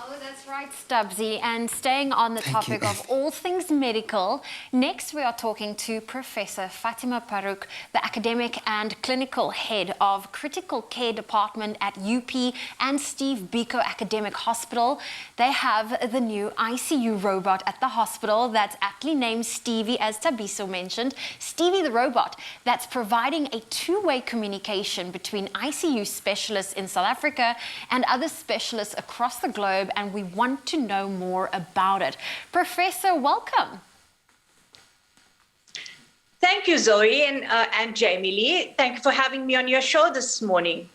Oh, that's right, Stubbsy. And staying on the topic of all things medical, next we are talking to Professor Fatima Farouk, the academic and clinical head of critical care department at UP and Steve Biko Academic Hospital. They have the new ICU robot at the hospital that's aptly named Stevie, as Tabiso mentioned. Stevie the robot that's providing a two-way communication between ICU specialists in South Africa and other specialists across the globe, and we want to know more about it. Professor, welcome. Thank you, Zoe and Jamie Lee. Thank you for having me on your show this morning.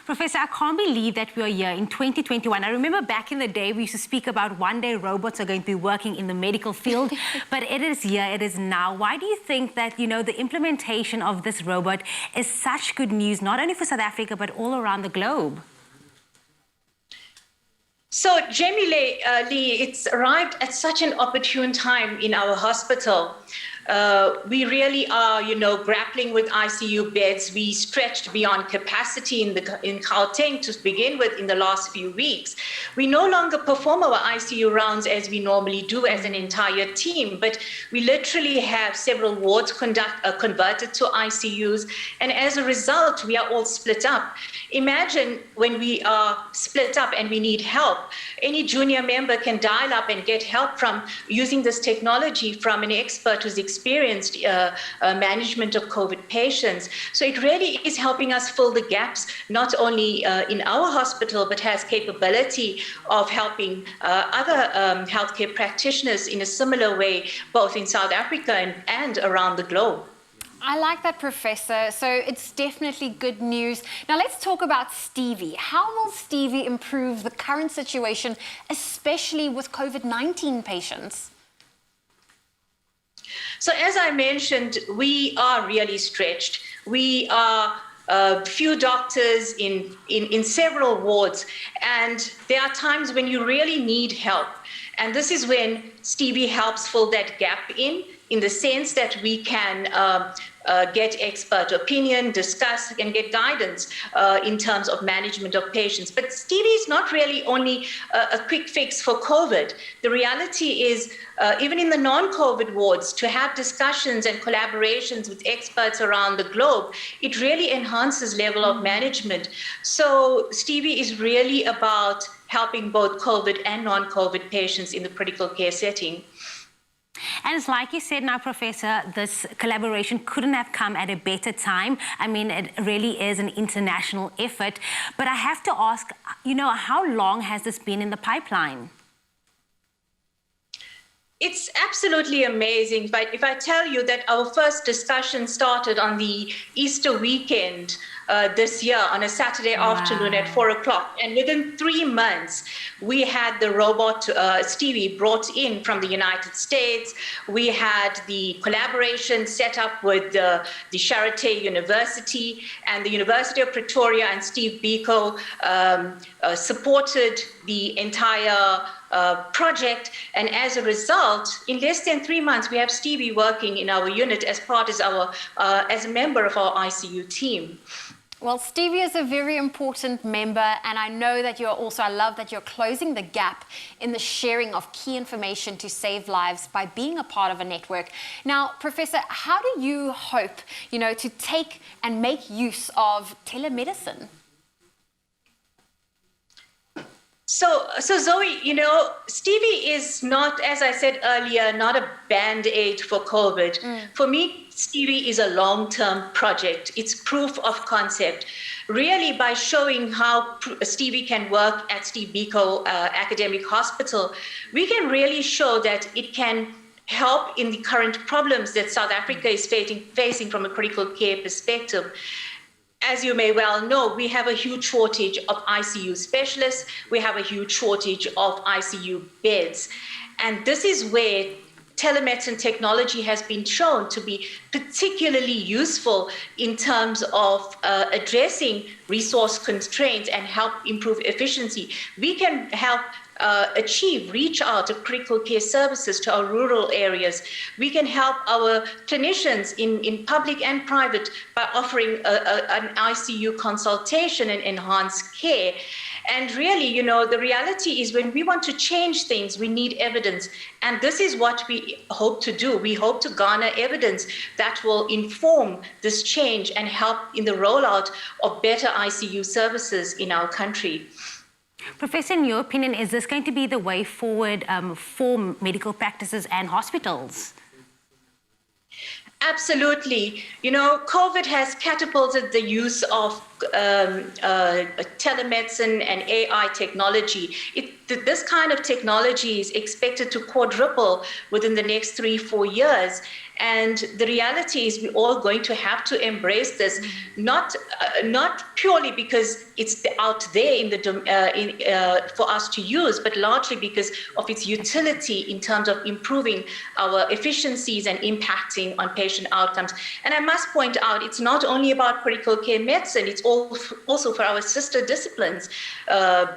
Professor, I can't believe that we are here in 2021. I remember back in the day, we used to speak about one day robots are going to be working in the medical field, but it is here, it is now. Why do you think that, the implementation of this robot is such good news, not only for South Africa, but all around the globe? So, Jamie Lee, it's arrived at such an opportune time in our hospital. We really are, grappling with ICU beds. We stretched beyond capacity in Gauteng to begin with in the last few weeks. We no longer perform our ICU rounds as we normally do as an entire team, but we literally have several wards converted to ICUs, and as a result, we are all split up. Imagine when we are split up and we need help. Any junior member can dial up and get help from using this technology from an expert who's experienced management of COVID patients. So it really is helping us fill the gaps, not only in our hospital, but has capability of helping other healthcare practitioners in a similar way, both in South Africa and around the globe. I like that, Professor. So it's definitely good news. Now let's talk about Stevie. How will Stevie improve the current situation, especially with COVID-19 patients? So as I mentioned, we are really stretched. We are few doctors in several wards, and there are times when you really need help. And this is when Stevie helps fill that gap in the sense that we can get expert opinion, discuss, and get guidance in terms of management of patients. But Stevie is not really only a quick fix for COVID. The reality is, even in the non-COVID wards, to have discussions and collaborations with experts around the globe, it really enhances level of management. So Stevie is really about helping both COVID and non-COVID patients in the critical care setting. And it's like you said now, Professor, this collaboration couldn't have come at a better time. I mean, it really is an international effort. But I have to ask, how long has this been in the pipeline? It's absolutely amazing. But if I tell you that our first discussion started on the Easter weekend this year on a Saturday afternoon at 4 o'clock, and within 3 months, we had the robot Stevie brought in from the United States. We had the collaboration set up with the Charité University, and the University of Pretoria and Steve Biko supported the entire project, and as a result, in less than 3 months, we have Stevie working in our unit as a member of our ICU team. Well, Stevie is a very important member, and I know that I love that you're closing the gap in the sharing of key information to save lives by being a part of a network. Now, Professor, how do you hope, to take and make use of telemedicine? So Zoe, Stevie is not, as I said earlier, not a band-aid for COVID. For me, Stevie is a long-term project. It's proof of concept. Really, by showing how Stevie can work at Steve Biko Academic Hospital, we can really show that it can help in the current problems that South Africa is facing from a critical care perspective. As you may well know, we have a huge shortage of ICU specialists. We have a huge shortage of ICU beds. And this is where telemedicine technology has been shown to be particularly useful in terms of addressing resource constraints and help improve efficiency. We can help reach out to critical care services to our rural areas. We can help our clinicians in public and private by offering an ICU consultation and enhanced care. And really, the reality is when we want to change things, we need evidence. And this is what we hope to do. We hope to garner evidence that will inform this change and help in the rollout of better ICU services in our country. Professor, in your opinion, is this going to be the way forward for medical practices and hospitals? Absolutely. COVID has catapulted the use of telemedicine and AI technology. This kind of technology is expected to quadruple within the next 3-4 years. And the reality is we're all going to have to embrace this, not purely because it's out there for us to use, but largely because of its utility in terms of improving our efficiencies and impacting on patient outcomes. And I must point out, it's not only about critical care medicine, it's also for our sister disciplines,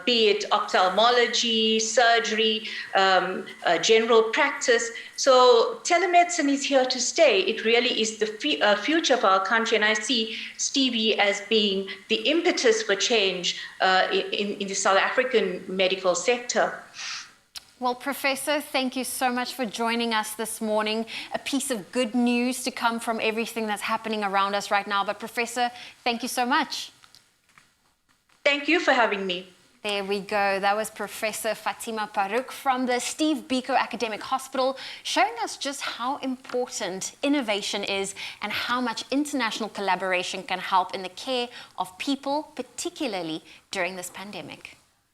be it ophthalmology, surgery, general practice. So telemedicine is here to stay. It really is the future of our country, and I see Stevie as being the impetus for change in the South African medical sector. Well, Professor, thank you so much for joining us this morning. A piece of good news to come from everything that's happening around us right now. But Professor, thank you so much. Thank you for having me. There we go. That was Professor Fatima Paruk from the Steve Biko Academic Hospital, showing us just how important innovation is and how much international collaboration can help in the care of people, particularly during this pandemic.